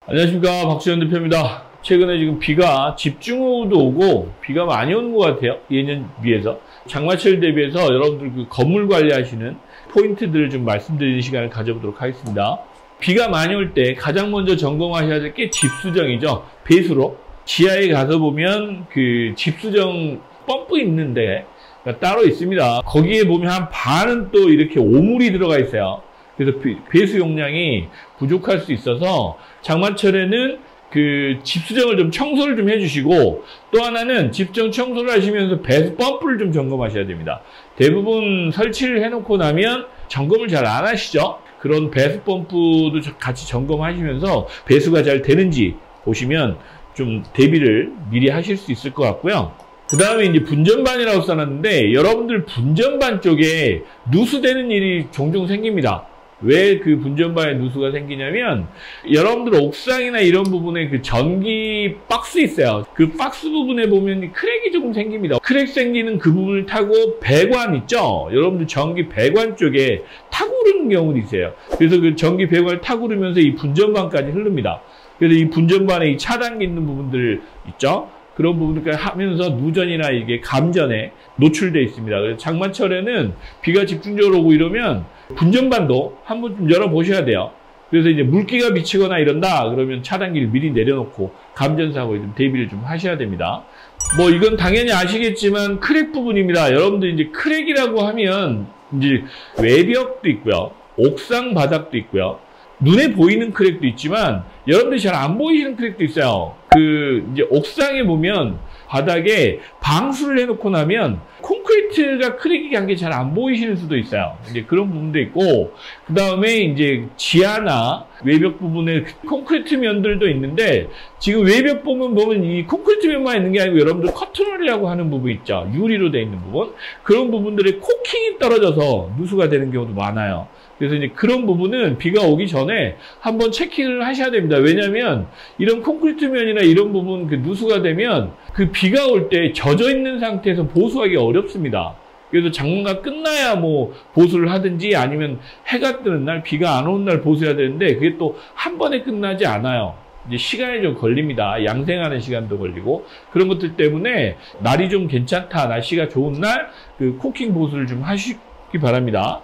안녕하십니까, 박수현 대표입니다. 최근에 지금 비가 집중호우도 오고 비가 많이 오는 것 같아요. 예년 비해서. 장마철 대비해서 여러분들 그 건물 관리하시는 포인트들을 좀 말씀드리는 시간을 가져보도록 하겠습니다. 비가 많이 올 때 가장 먼저 점검하셔야 될 게 집수정이죠. 배수로. 지하에 가서 보면 그 집수정 펌프 있는데 따로 있습니다. 거기에 보면 한 반은 또 이렇게 오물이 들어가 있어요. 그래서 배수 용량이 부족할 수 있어서 장마철에는 그 집수정을 좀 청소를 좀 해주시고, 또 하나는 집수정 청소를 하시면서 배수 펌프를 좀 점검하셔야 됩니다. 대부분 설치를 해놓고 나면 점검을 잘 안 하시죠. 그런 배수 펌프도 같이 점검하시면서 배수가 잘 되는지 보시면 좀 대비를 미리 하실 수 있을 것 같고요. 그 다음에 이제 분전반이라고 써놨는데, 여러분들 분전반 쪽에 누수되는 일이 종종 생깁니다. 왜 그 분전반에 누수가 생기냐면, 여러분들 옥상이나 이런 부분에 그 전기 박스 있어요. 그 박스 부분에 보면 크랙이 조금 생깁니다. 크랙 생기는 그 부분을 타고 배관 있죠? 여러분들 전기 배관 쪽에 타고 흐르는 경우도 있어요. 그래서 그 전기 배관을 타고 흐르면서 이 분전반까지 흐릅니다. 그래서 이 분전반에 이 차단기 있는 부분들 있죠? 그런 부분들까지 하면서 누전이나 이게 감전에 노출되어 있습니다. 그래서 장마철에는 비가 집중적으로 오고 이러면 분전반도 한번 좀 열어보셔야 돼요. 그래서 이제 물기가 미치거나 이런다 그러면 차단기를 미리 내려놓고 감전사고에 좀 대비를 좀 하셔야 됩니다. 뭐 이건 당연히 아시겠지만 크랙 부분입니다. 여러분들 이제 크랙이라고 하면 이제 외벽도 있고요. 옥상 바닥도 있고요. 눈에 보이는 크랙도 있지만 여러분들이 잘 안 보이시는 크랙도 있어요. 그 이제 옥상에 보면 바닥에 방수를 해놓고 나면 콘크리트가 크랙이 간 게 잘 안 보이시는 수도 있어요. 이제 그런 부분도 있고, 그 다음에 이제 지하나 외벽 부분에 콘크리트 면들도 있는데, 지금 외벽 보면 이 콘크리트 면만 있는 게 아니고 여러분들 커튼홀이라고 하는 부분 있죠. 유리로 되어 있는 부분. 그런 부분들에 코킹이 떨어져서 누수가 되는 경우도 많아요. 그래서 이제 그런 부분은 비가 오기 전에 한번 체킹을 하셔야 됩니다. 왜냐하면 이런 콘크리트 면이나 이런 부분 그 누수가 되면 그 비가 올 때 젖어 있는 상태에서 보수하기 어렵습니다. 그래서 장마가 끝나야 뭐 보수를 하든지 아니면 해가 뜨는 날, 비가 안 오는 날 보수해야 되는데 그게 또 한 번에 끝나지 않아요. 이제 시간이 좀 걸립니다. 양생하는 시간도 걸리고 그런 것들 때문에 날이 좀 괜찮다, 날씨가 좋은 날 그 코킹 보수를 좀 하시기 바랍니다.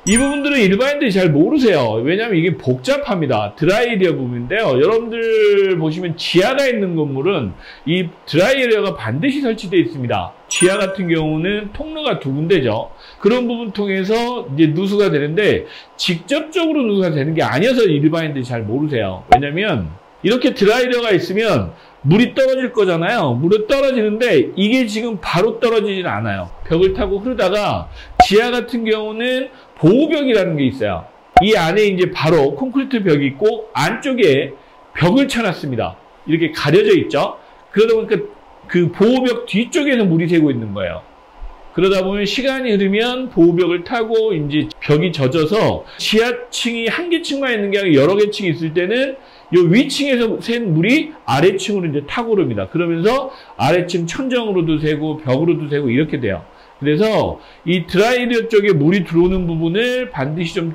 이 부분들은 일반인들이 잘 모르세요. 왜냐하면 이게 복잡합니다. 드라이에리어 부분인데요. 여러분들 보시면 지하가 있는 건물은 이 드라이에리어가 반드시 설치되어 있습니다. 지하 같은 경우는 통로가 두 군데죠. 그런 부분 통해서 이제 누수가 되는데 직접적으로 누수가 되는 게 아니어서 일반인들이 잘 모르세요. 왜냐하면 이렇게 드라이에리어가 있으면 물이 떨어질 거잖아요. 물이 떨어지는데 이게 지금 바로 떨어지진 않아요. 벽을 타고 흐르다가 지하 같은 경우는 보호벽이라는 게 있어요. 이 안에 이제 바로 콘크리트 벽이 있고 안쪽에 벽을 쳐놨습니다. 이렇게 가려져 있죠. 그러다 보니까 그 보호벽 뒤쪽에서 물이 새고 있는 거예요. 그러다 보면 시간이 흐르면 보호벽을 타고 이제 벽이 젖어서 지하층이 한 개 층만 있는 게 아니라 여러 개 층이 있을 때는 이 위층에서 샌 물이 아래층으로 이제 타고 오릅니다. 그러면서 아래층 천정으로도 새고 벽으로도 새고 이렇게 돼요. 그래서 이 드라이에리어 쪽에 물이 들어오는 부분을 반드시 좀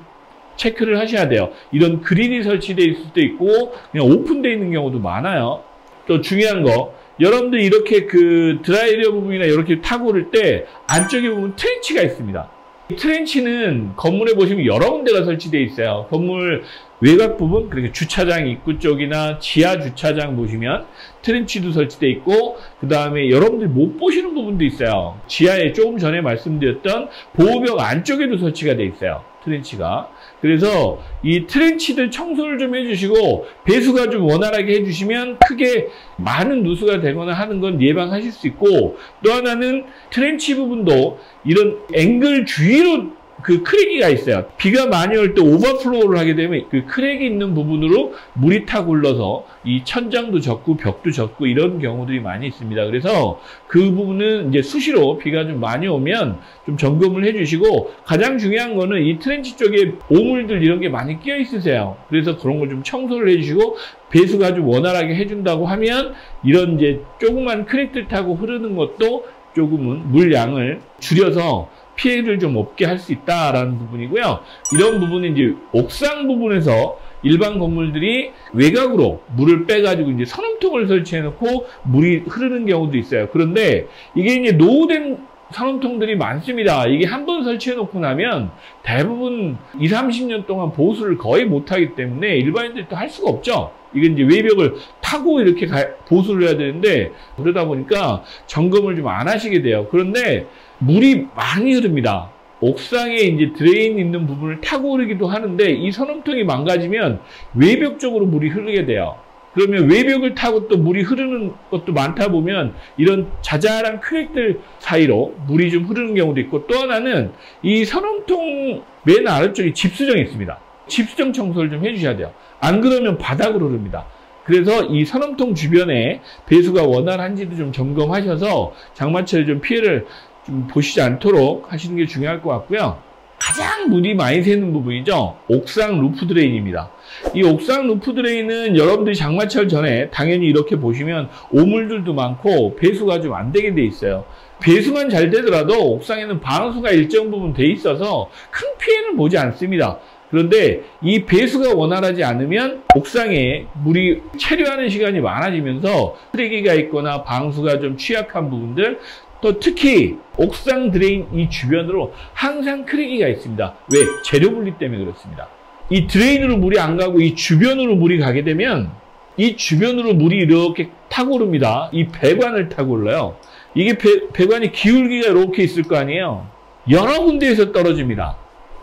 체크를 하셔야 돼요. 이런 그릴이 설치되어 있을 때 있고 그냥 오픈되어 있는 경우도 많아요. 또 중요한 거, 여러분들 이렇게 그 드라이에리어 부분이나 이렇게 타고 오를 때 안쪽에 보면 트렌치가 있습니다. 트렌치는 건물에 보시면 여러 군데가 설치되어 있어요. 건물 외곽 부분, 그러니까 주차장 입구 쪽이나 지하 주차장 보시면 트렌치도 설치되어 있고, 그 다음에 여러분들이 못 보시는 부분도 있어요. 지하에 조금 전에 말씀드렸던 보호벽 안쪽에도 설치가 되어 있어요. 트렌치가. 그래서 이 트렌치들 청소를 좀 해주시고 배수가 좀 원활하게 해주시면 크게 많은 누수가 되거나 하는 건 예방하실 수 있고, 또 하나는 트렌치 부분도 이런 앵글 주위로 그 크랙이가 있어요. 비가 많이 올 때 오버플로우를 하게 되면 그 크랙이 있는 부분으로 물이 타고 흘러서 이 천장도 젖고 벽도 젖고 이런 경우들이 많이 있습니다. 그래서 그 부분은 이제 수시로 비가 좀 많이 오면 좀 점검을 해주시고, 가장 중요한 거는 이 트렌치 쪽에 오물들 이런 게 많이 끼어 있으세요. 그래서 그런 걸 좀 청소를 해주시고 배수가 좀 원활하게 해준다고 하면 이런 이제 조그만 크랙들 타고 흐르는 것도 조금은 물량을 줄여서 피해를 좀 없게 할 수 있다라는 부분이고요. 이런 부분은 이제 옥상 부분에서 일반 건물들이 외곽으로 물을 빼가지고 이제 선움통을 설치해놓고 물이 흐르는 경우도 있어요. 그런데 이게 이제 노후된 선움통들이 많습니다. 이게 한번 설치해 놓고 나면 대부분 20, 30년 동안 보수를 거의 못하기 때문에 일반인들이 또 할 수가 없죠. 이게 이제 외벽을 타고 이렇게 보수를 해야 되는데, 그러다 보니까 점검을 좀 안 하시게 돼요. 그런데 물이 많이 흐릅니다. 옥상에 이제 드레인 있는 부분을 타고 흐르기도 하는데, 이 선움통이 망가지면 외벽 쪽으로 물이 흐르게 돼요. 그러면 외벽을 타고 또 물이 흐르는 것도 많다 보면 이런 자잘한 크랙들 사이로 물이 좀 흐르는 경우도 있고, 또 하나는 이 선움통 맨 아래쪽에 집수정이 있습니다. 집수정 청소를 좀 해주셔야 돼요. 안 그러면 바닥으로 흐릅니다. 그래서 이 선움통 주변에 배수가 원활한지도 좀 점검하셔서 장마철에 좀 피해를 좀 보시지 않도록 하시는 게 중요할 것 같고요. 가장 물이 많이 새는 부분이죠. 옥상 루프 드레인입니다. 이 옥상 루프 드레인은 여러분들이 장마철 전에 당연히 이렇게 보시면 오물들도 많고 배수가 좀 안 되게 돼 있어요. 배수만 잘 되더라도 옥상에는 방수가 일정 부분 돼 있어서 큰 피해는 보지 않습니다. 그런데 이 배수가 원활하지 않으면 옥상에 물이 체류하는 시간이 많아지면서 쓰레기가 있거나 방수가 좀 취약한 부분들, 또 특히 옥상 드레인 이 주변으로 항상 크랙이가 있습니다. 왜? 재료 분리 때문에 그렇습니다. 이 드레인으로 물이 안 가고 이 주변으로 물이 가게 되면 이 주변으로 물이 이렇게 타고 오릅니다. 이 배관을 타고 올라요. 이게 배관이 기울기가 이렇게 있을 거 아니에요. 여러 군데에서 떨어집니다.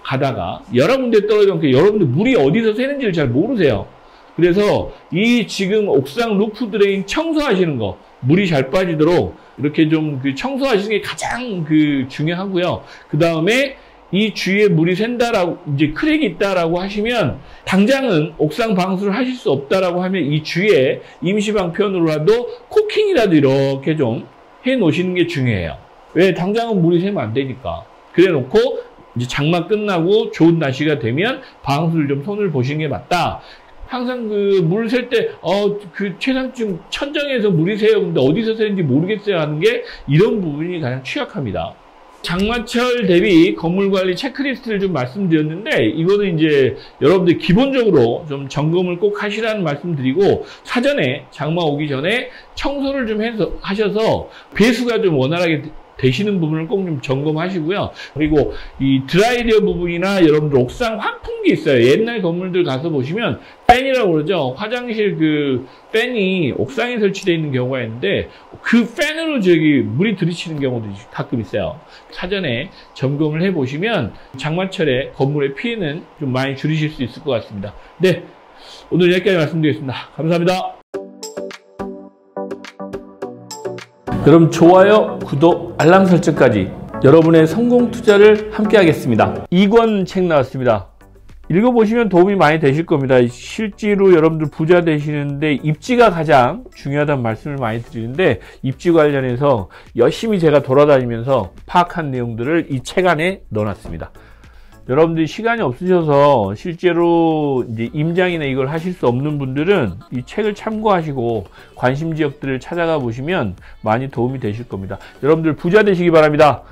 가다가 여러 군데 떨어지면 여러분들 물이 어디서 새는지를 잘 모르세요. 그래서 이 지금 옥상 루프 드레인 청소하시는 거, 물이 잘 빠지도록 이렇게 좀 청소하시는 게 가장 중요하고요. 그 다음에 이 주위에 물이 샌다라고, 이제 크랙이 있다라고 하시면, 당장은 옥상 방수를 하실 수 없다라고 하면 이 주위에 임시방편으로라도 코킹이라도 이렇게 좀 해 놓으시는 게 중요해요. 왜? 당장은 물이 새면 안 되니까. 그래 놓고 이제 장마 끝나고 좋은 날씨가 되면 방수를 좀 손을 보시는 게 맞다. 항상 물 셀 때, 최상층 천정에서 물이 새요. 근데 어디서 새는지 모르겠어요 하는 게 이런 부분이 가장 취약합니다. 장마철 대비 건물 관리 체크리스트를 좀 말씀드렸는데, 이거는 이제 여러분들 기본적으로 좀 점검을 꼭 하시라는 말씀 드리고, 사전에 장마 오기 전에 청소를 좀 하셔서 배수가 좀 원활하게 되시는 부분을 꼭 좀 점검하시고요. 그리고 이 드라이리어 부분이나 여러분들 옥상 환풍기 있어요. 옛날 건물들 가서 보시면 팬이라고 그러죠. 화장실 팬이 옥상에 설치되어 있는 경우가 있는데 그 팬으로 물이 들이치는 경우도 가끔 있어요. 사전에 점검을 해보시면 장마철에 건물의 피해는 좀 많이 줄이실 수 있을 것 같습니다. 네, 오늘 여기까지 말씀드리겠습니다. 감사합니다. 그럼 좋아요, 구독, 알람 설정까지 여러분의 성공 투자를 함께 하겠습니다. 2권 책 나왔습니다. 읽어보시면 도움이 많이 되실 겁니다. 실제로 여러분들 부자 되시는데 입지가 가장 중요하다는 말씀을 많이 드리는데, 입지 관련해서 열심히 제가 돌아다니면서 파악한 내용들을 이 책 안에 넣어놨습니다. 여러분들이 시간이 없으셔서 실제로 이제 임장이나 이걸 하실 수 없는 분들은 이 책을 참고하시고 관심 지역들을 찾아가 보시면 많이 도움이 되실 겁니다. 여러분들 부자 되시기 바랍니다.